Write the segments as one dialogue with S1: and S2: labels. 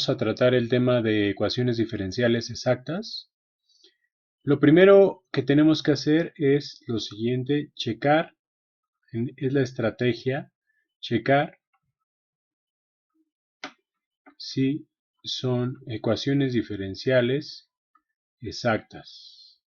S1: vamos a tratar el tema de ecuaciones diferenciales exactas. Lo primero que tenemos que hacer es lo siguiente, checar, es la estrategia, checar si son ecuaciones diferenciales exactas.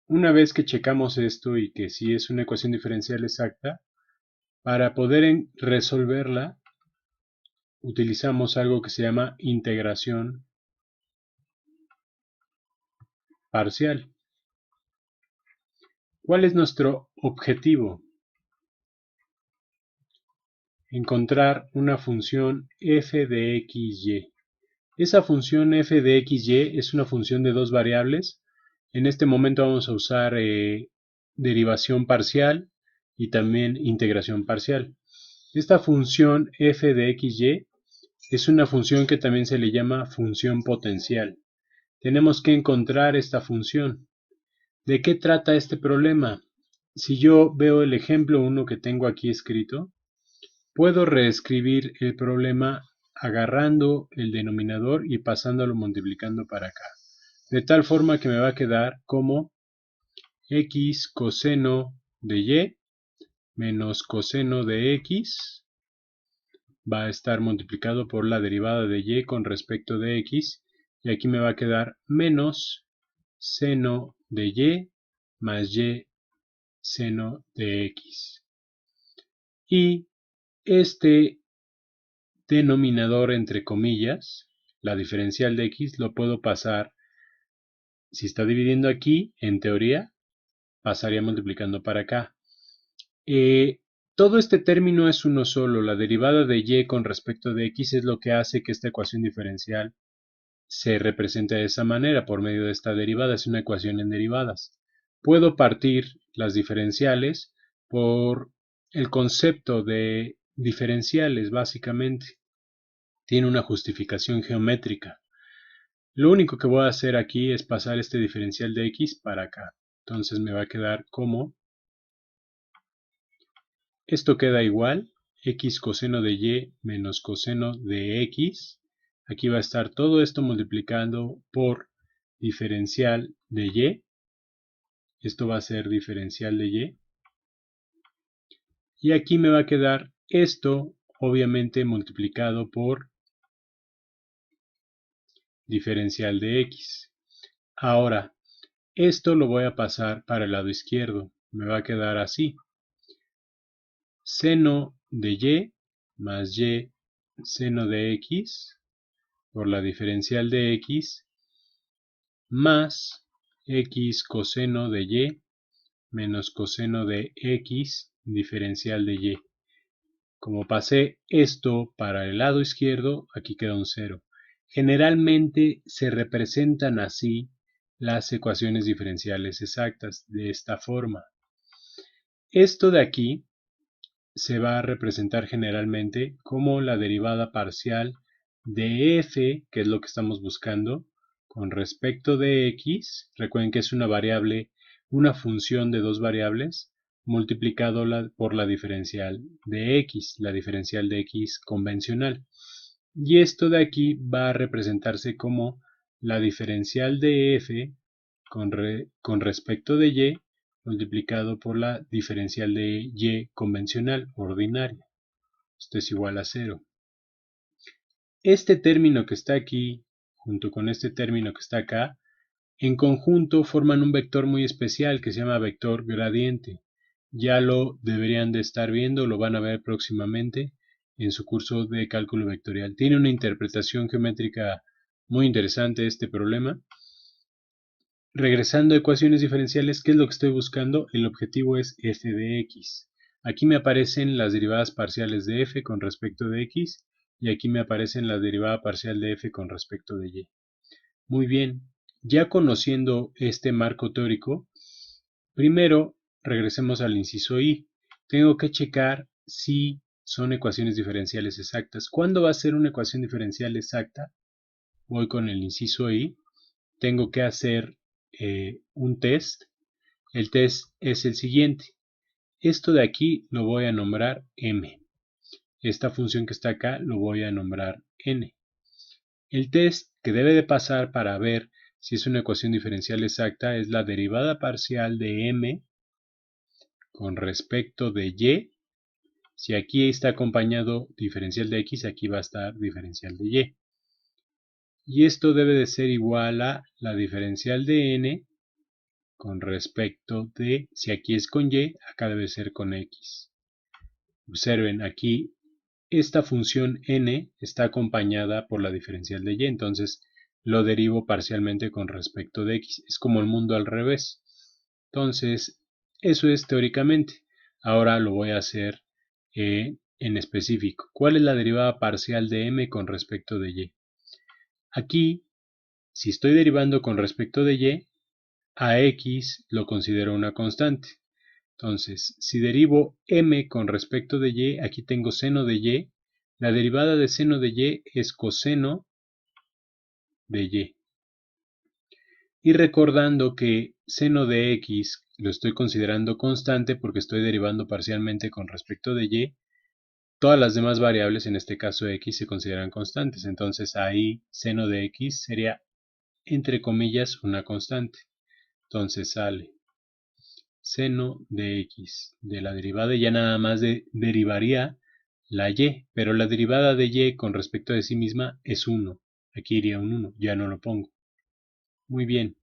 S1: Una vez que checamos esto y que si es una ecuación diferencial exacta, para poder resolverla utilizamos algo que se llama integración parcial. ¿Cuál es nuestro objetivo? Encontrar una función f de xy. Esa función f de xy es una función de dos variables. En este momento vamos a usar derivación parcial y también integración parcial. Esta función f de xy es una función que también se le llama función potencial. Tenemos que encontrar esta función. ¿De qué trata este problema? Si yo veo el ejemplo 1 que tengo aquí escrito, puedo reescribir el problema agarrando el denominador y pasándolo multiplicando para acá. De tal forma que me va a quedar como x coseno de y menos coseno de x va a estar multiplicado por la derivada de y con respecto de x, y aquí me va a quedar menos seno de y más y seno de x. Y este denominador entre comillas, la diferencial de x, lo puedo pasar, si está dividiendo aquí, en teoría, pasaría multiplicando para acá. Todo este término es uno solo, la derivada de y con respecto de x es lo que hace que esta ecuación diferencial se represente de esa manera, por medio de esta derivada, es una ecuación en derivadas. Puedo partir las diferenciales por el concepto de diferenciales, básicamente. Tiene una justificación geométrica. Lo único que voy a hacer aquí es pasar este diferencial de x para acá. Entonces me va a quedar como, esto queda igual, x coseno de y menos coseno de x. Aquí va a estar todo esto multiplicando por diferencial de y. Esto va a ser diferencial de y. Y aquí me va a quedar esto, obviamente multiplicado por diferencial de x. Ahora, esto lo voy a pasar para el lado izquierdo. Me va a quedar así. Seno de y más y seno de x por la diferencial de x más x coseno de y menos coseno de x diferencial de y. Como pasé esto para el lado izquierdo, aquí queda un 0. Generalmente se representan así las ecuaciones diferenciales exactas, de esta forma. Esto de aquí se va a representar generalmente como la derivada parcial de f, que es lo que estamos buscando, con respecto de x. Recuerden que es una variable, una función de dos variables, multiplicado por la diferencial de x, la diferencial de x convencional. Y esto de aquí va a representarse como la diferencial de f con respecto de y multiplicado por la diferencial de y convencional, ordinaria. Esto es igual a 0. Este término que está aquí, junto con este término que está acá, en conjunto forman un vector muy especial que se llama vector gradiente. Ya lo deberían de estar viendo, lo van a ver próximamente en su curso de cálculo vectorial. Tiene una interpretación geométrica muy interesante este problema. Regresando a ecuaciones diferenciales, ¿qué es lo que estoy buscando? El objetivo es f de x. Aquí me aparecen las derivadas parciales de f con respecto de x y aquí me aparecen la derivada parcial de f con respecto de y. Muy bien, ya conociendo este marco teórico, primero regresemos al inciso i. Tengo que checar si son ecuaciones diferenciales exactas. ¿Cuándo va a ser una ecuación diferencial exacta? Voy con el inciso i. Tengo que hacer un test. El test es el siguiente. Esto de aquí lo voy a nombrar M. esta función que está acá lo voy a nombrar n. El test que debe de pasar para ver si es una ecuación diferencial exacta es la derivada parcial de m con respecto de y. Si aquí está acompañado diferencial de x, aquí va a estar diferencial de y. Y esto debe de ser igual a la diferencial de n con respecto de, si aquí es con y, acá debe ser con x. Observen, aquí esta función n está acompañada por la diferencial de y, entonces lo derivo parcialmente con respecto de x. Es como el mundo al revés. Entonces, eso es teóricamente. Ahora lo voy a hacer en específico. ¿Cuál es la derivada parcial de m con respecto de y? Aquí, si estoy derivando con respecto de y, a x lo considero una constante. Entonces, si derivo m con respecto de y, aquí tengo seno de y. La derivada de seno de y es coseno de y. Y recordando que seno de x lo estoy considerando constante porque estoy derivando parcialmente con respecto de y, todas las demás variables, en este caso x, se consideran constantes. Entonces ahí seno de x sería, entre comillas, una constante. Entonces sale seno de x de la derivada, ya nada más derivaría la y, pero la derivada de y con respecto de sí misma es 1. Aquí iría un 1, ya no lo pongo. Muy bien,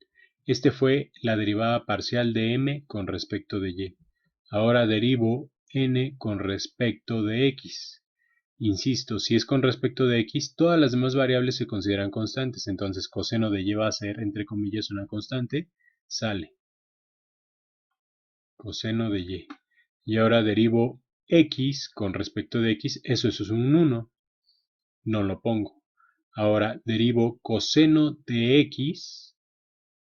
S1: este fue la derivada parcial de m con respecto de y. Ahora derivo n con respecto de x. Insisto, si es con respecto de x, todas las demás variables se consideran constantes, entonces coseno de y va a ser, entre comillas, una constante, sale coseno de y. Y ahora derivo x con respecto de x, eso es un 1, no lo pongo. Ahora derivo coseno de x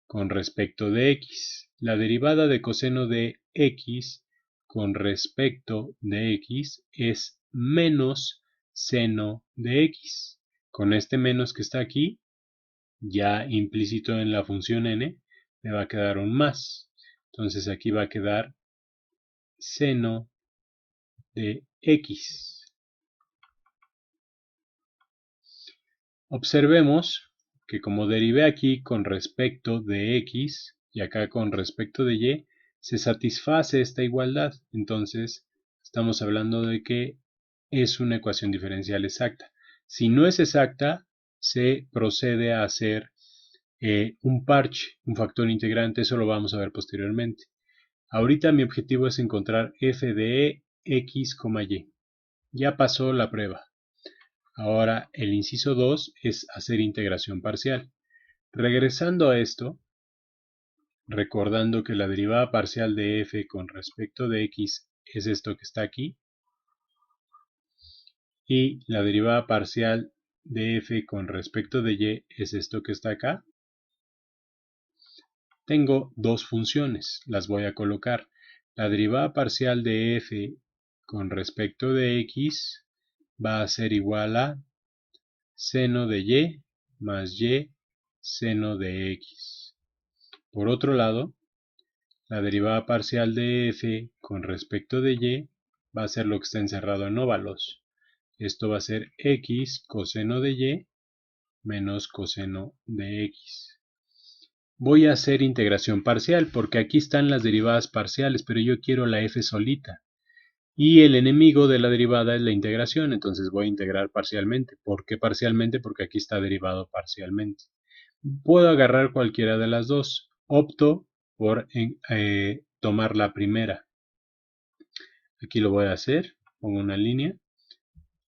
S1: con respecto de x. La derivada de coseno de x con respecto de x es menos seno de x. Con este menos que está aquí, ya implícito en la función n, me va a quedar un más. Entonces aquí va a quedar seno de x. Observemos que como derivé aquí con respecto de x y acá con respecto de y, se satisface esta igualdad. Entonces, estamos hablando de que es una ecuación diferencial exacta. Si no es exacta, se procede a hacer un parche, un factor integrante. Eso lo vamos a ver posteriormente. Ahorita mi objetivo es encontrar f de x, y. Ya pasó la prueba. Ahora el inciso 2 es hacer integración parcial. Regresando a esto, recordando que la derivada parcial de f con respecto de x es esto que está aquí, y la derivada parcial de f con respecto de y es esto que está acá. Tengo dos funciones, las voy a colocar. La derivada parcial de f con respecto de x va a ser igual a seno de y más y seno de x. Por otro lado, la derivada parcial de f con respecto de y va a ser lo que está encerrado en óvalos. Esto va a ser x coseno de y menos coseno de x. Voy a hacer integración parcial porque aquí están las derivadas parciales, pero yo quiero la f solita. Y el enemigo de la derivada es la integración, entonces voy a integrar parcialmente. ¿Por qué parcialmente? Porque aquí está derivado parcialmente. Puedo agarrar cualquiera de las dos. Opto por tomar la primera. Aquí lo voy a hacer. Pongo una línea.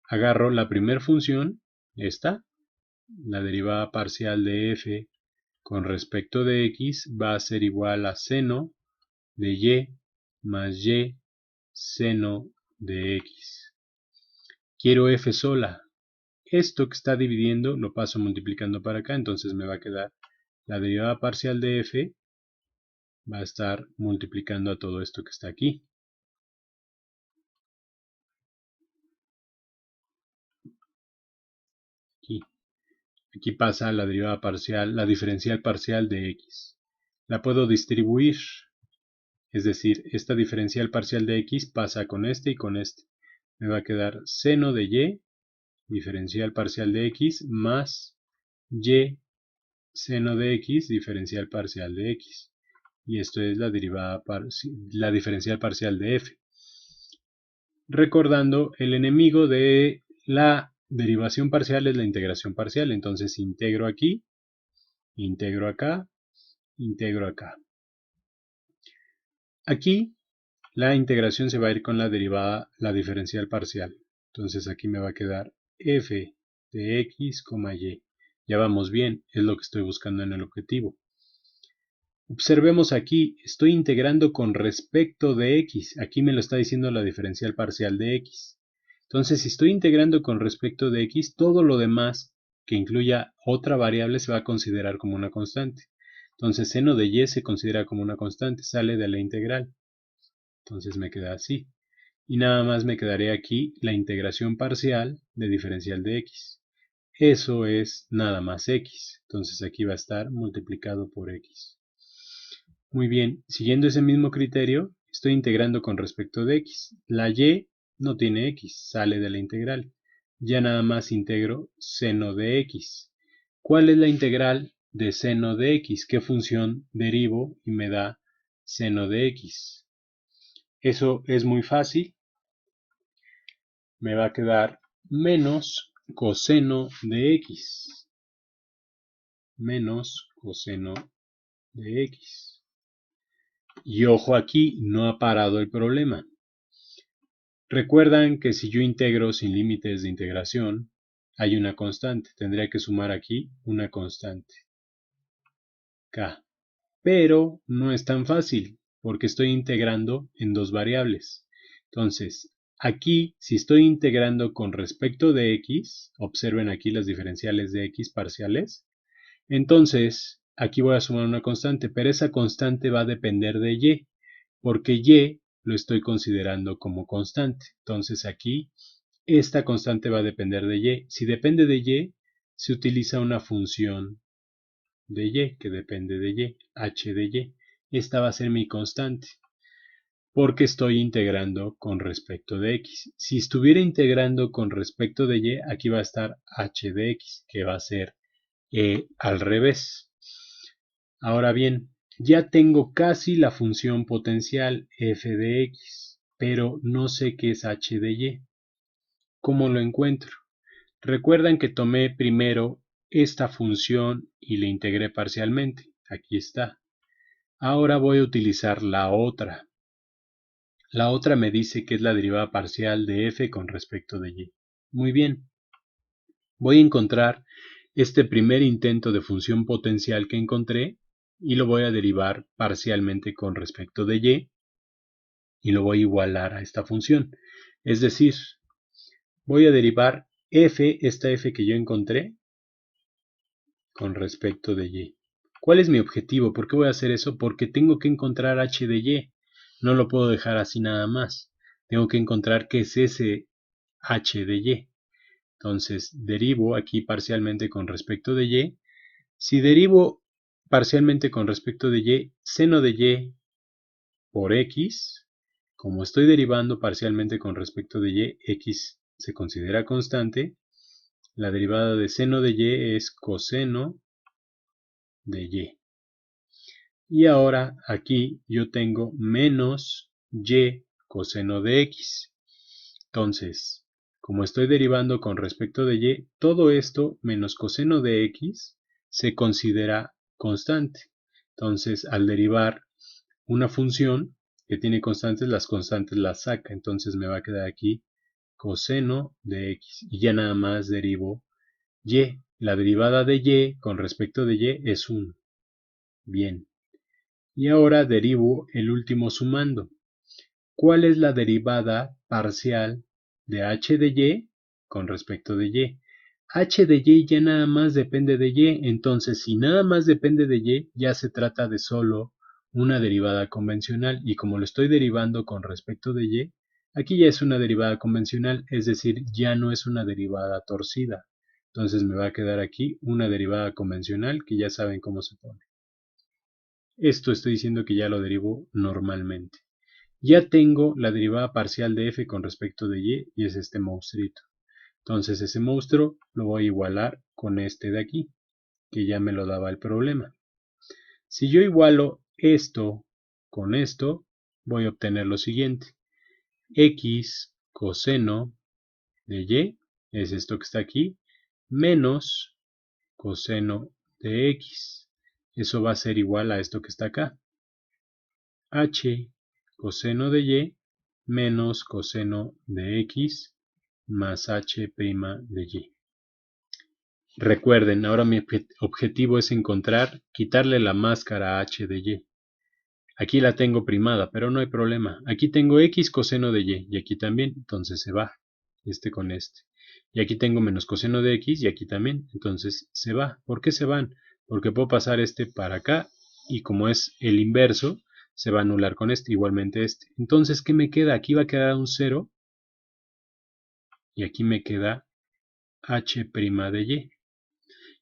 S1: Agarro la primera función, esta. La derivada parcial de f con respecto de x va a ser igual a seno de y más y seno de x. Quiero f sola. Esto que está dividiendo lo paso multiplicando para acá, entonces me va a quedar la derivada parcial de f va a estar multiplicando a todo esto que está aquí. Aquí pasa la derivada parcial, la diferencial parcial de x. La puedo distribuir, es decir, esta diferencial parcial de x pasa con este y con este. me va a quedar seno de y, diferencial parcial de x, más y seno de x, diferencial parcial de x. Y esto es la diferencial parcial de f. Recordando, el enemigo de la derivación parcial es la integración parcial. Entonces integro aquí, integro acá, integro acá. Aquí la integración se va a ir con la derivada, la diferencial parcial. Entonces aquí me va a quedar f de x, y. Ya vamos bien, es lo que estoy buscando en el objetivo. Observemos aquí, estoy integrando con respecto de x. Aquí me lo está diciendo la diferencial parcial de x. Entonces, si estoy integrando con respecto de x, todo lo demás que incluya otra variable se va a considerar como una constante. Entonces, seno de y se considera como una constante, sale de la integral. Entonces me queda así. Y nada más me quedaría aquí la integración parcial de diferencial de x. Eso es nada más x. Entonces aquí va a estar multiplicado por x. Muy bien, siguiendo ese mismo criterio, estoy integrando con respecto de x. La y no tiene x, sale de la integral. Ya nada más integro seno de x. ¿Cuál es la integral de seno de x? ¿Qué función derivo y me da seno de x? Eso es muy fácil. Me va a quedar menos coseno de x. Menos coseno de x. Y ojo aquí, no ha parado el problema. Recuerdan que si yo integro sin límites de integración, hay una constante. Tendría que sumar aquí una constante, k. Pero no es tan fácil, porque estoy integrando en dos variables. Entonces, aquí, si estoy integrando con respecto de x, observen aquí las diferenciales de x parciales, entonces aquí voy a sumar una constante, pero esa constante va a depender de y, porque y lo estoy considerando como constante. Entonces aquí esta constante va a depender de y. Si depende de y, se utiliza una función de y que depende de y, h de y. Esta va a ser mi constante, porque estoy integrando con respecto de x. Si estuviera integrando con respecto de y, aquí va a estar h de x, que va a ser al revés. Ahora bien, ya tengo casi la función potencial f de x, pero no sé qué es h de y. ¿Cómo lo encuentro? Recuerdan que tomé primero esta función y la integré parcialmente. Aquí está. Ahora voy a utilizar la otra. La otra me dice que es la derivada parcial de f con respecto de y. Muy bien. Voy a encontrar este primer intento de función potencial que encontré y lo voy a derivar parcialmente con respecto de y lo voy a igualar a esta función. Es decir, voy a derivar f, esta f que yo encontré, con respecto de y. ¿Cuál es mi objetivo? ¿Por qué voy a hacer eso? Porque tengo que encontrar h de y. No lo puedo dejar así nada más. Tengo que encontrar qué es ese h de y. Entonces, derivo aquí parcialmente con respecto de y. Si derivo parcialmente con respecto de y, seno de y por x, como estoy derivando parcialmente con respecto de y, x se considera constante, la derivada de seno de y es coseno de y. Y ahora aquí yo tengo menos y coseno de x. Entonces, como estoy derivando con respecto de y, todo esto menos coseno de x se considera constante. Entonces, al derivar una función que tiene constantes, las constantes las saca. Entonces me va a quedar aquí coseno de x. Y ya nada más derivo y. La derivada de y con respecto de y es 1. Bien. Y ahora derivo el último sumando. ¿Cuál es la derivada parcial de h de y con respecto de y? H de y ya nada más depende de y, entonces si nada más depende de y, ya se trata de solo una derivada convencional, y como lo estoy derivando con respecto de y, aquí ya es una derivada convencional, es decir, ya no es una derivada torcida. Entonces me va a quedar aquí una derivada convencional que ya saben cómo se pone. Esto estoy diciendo que ya lo derivo normalmente. ya tengo la derivada parcial de f con respecto de y es este monstruito. Entonces ese monstruo lo voy a igualar con este de aquí, que ya me lo daba el problema. Si yo igualo esto con esto, voy a obtener lo siguiente. X coseno de y, es esto que está aquí, menos coseno de x. Eso va a ser igual a esto que está acá. H coseno de y menos coseno de x más h' de y. Recuerden, ahora mi objetivo es quitarle la máscara a h de y. Aquí la tengo primada, pero no hay problema. Aquí tengo x coseno de y aquí también, entonces se va este con este. Y aquí tengo menos coseno de x y aquí también, entonces se va. ¿Por qué se van? Porque puedo pasar este para acá y como es el inverso, se va a anular con este, igualmente este. Entonces, ¿qué me queda? Aquí va a quedar un 0 y aquí me queda h' de y.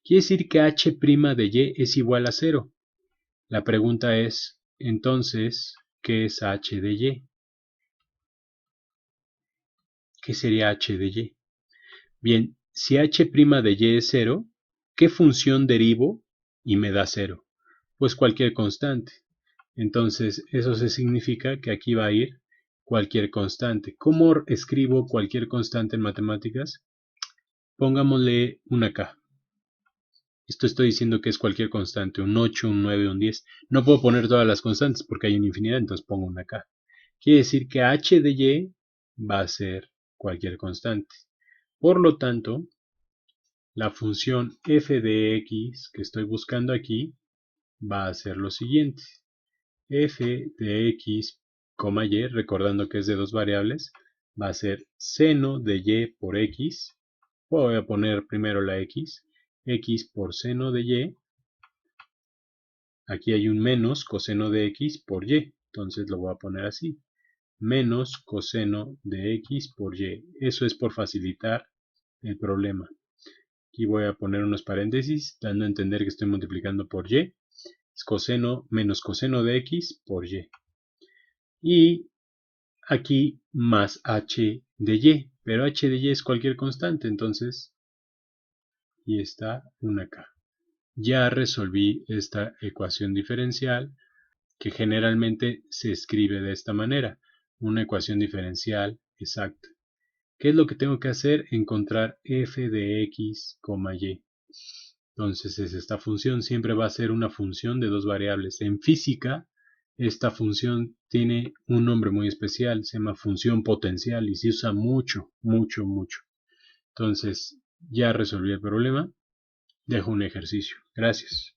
S1: Quiere decir que h' de y es igual a 0. La pregunta es, entonces, ¿qué es h de y? ¿Qué sería h de y? Bien, si h' de y es 0, ¿qué función derivo y me da 0? Pues cualquier constante. Entonces, eso significa que aquí va a ir cualquier constante. ¿Cómo escribo cualquier constante en matemáticas? Pongámosle una k. Esto estoy diciendo que es cualquier constante, un 8, un 9, un 10. No puedo poner todas las constantes porque hay una infinidad, entonces pongo una k. Quiere decir que h de y va a ser cualquier constante. Por lo tanto, la función f de x que estoy buscando aquí va a ser lo siguiente. F de x, y, recordando que es de dos variables, va a ser seno de y por x. Voy a poner primero la x por seno de y. Aquí hay un menos coseno de x por y, entonces lo voy a poner así. Menos coseno de x por y. Eso es por facilitar el problema. Aquí voy a poner unos paréntesis, dando a entender que estoy multiplicando por y. Es coseno menos coseno de x por y. Y aquí más h de y. Pero h de y es cualquier constante, entonces y está una k. Ya resolví esta ecuación diferencial que generalmente se escribe de esta manera. Una ecuación diferencial exacta. ¿Qué es lo que tengo que hacer? Encontrar f de x, y. Entonces esta función siempre va a ser una función de dos variables. En física, esta función tiene un nombre muy especial, se llama función potencial y se usa mucho, mucho, mucho. Entonces, ya resolví el problema. Dejo un ejercicio. Gracias.